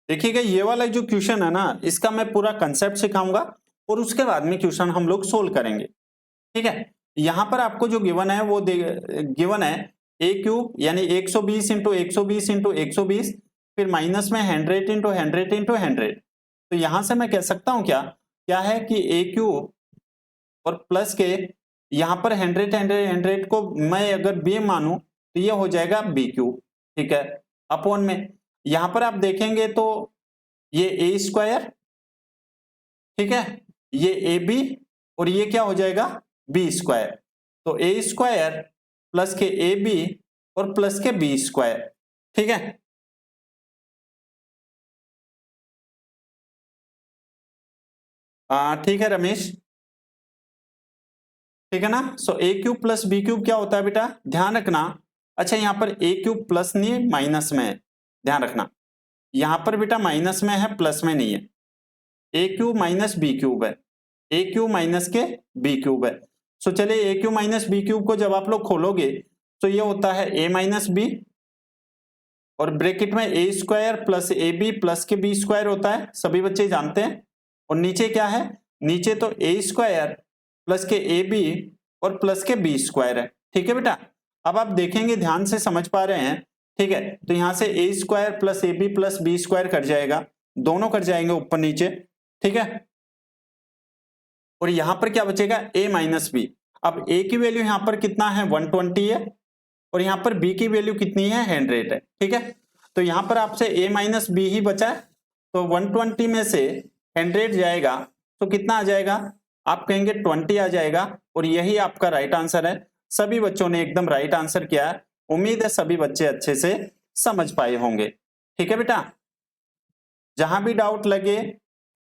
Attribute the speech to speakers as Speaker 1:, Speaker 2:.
Speaker 1: देखिएगा ये वाला जो क्वेश्चन है ना, इसका मैं पूरा कंसेप्ट सिखाऊंगा और उसके बाद में क्वेश्चन हम लोग सोल्व करेंगे। ठीक है, यहां पर आपको जो गिवन है वो गिवन है ए क्यूब यानी 120 इंटू 120 इंटू 120, फिर माइनस में 100 इंटू 100 इंटू 100। तो यहां से मैं कह सकता हूं क्या क्या है कि ए क्यूब और प्लस के यहां पर 100 100 100 को मैं अगर बी मानूं तो ये हो जाएगा बी क्यूब। ठीक है, अपॉन में यहां पर आप देखेंगे तो ये ए स्क्वायर, ठीक है, ये ए बी और ये क्या हो जाएगा बी स्क्वायर। तो ए स्क्वायर प्लस के ए बी और प्लस के बी स्क्वायर। ठीक है, ठीक है रमेश, ठीक है ना। सो ए क्यूब प्लस बी क्यूब क्या होता है बेटा, ध्यान रखना। अच्छा यहां पर ए क्यूब प्लस नहीं है, माइनस में है, ध्यान रखना। यहां पर बेटा माइनस में है, प्लस में नहीं है। A cube minus B cube है, ए क्यूब माइनस के बी क्यूब है। सो चलिए A cube minus B cube को जब आप लोग खोलोगे तो ये होता है ए माइनस बी और ब्रैकेट में A square plus A B plus के बी स्क्वायर होता है, सभी बच्चे जानते हैं। और नीचे क्या है, नीचे तो ए स्क्वायर प्लस के ए बी और प्लस के बी स्क्वायर है। ठीक है बेटा, अब आप देखेंगे ध्यान से समझ पा रहे हैं। ठीक है, तो यहां से A square plus A B plus B square cut जाएगा, दोनों कट जाएंगे ऊपर नीचे। ठीक है, और यहां पर क्या बचेगा a माइनस बी। अब a की वैल्यू यहां पर कितना है 120 है और यहां पर b की वैल्यू कितनी है 100 है। ठीक है, तो यहां पर आपसे a माइनस बी ही बचा है, तो 120 में से 100 जाएगा तो कितना आ जाएगा, आप कहेंगे 20 आ जाएगा और यही आपका राइट आंसर है। सभी बच्चों ने एकदम राइट आंसर किया है, उम्मीद है सभी बच्चे अच्छे से समझ पाए होंगे। ठीक है बेटा, जहां भी डाउट लगे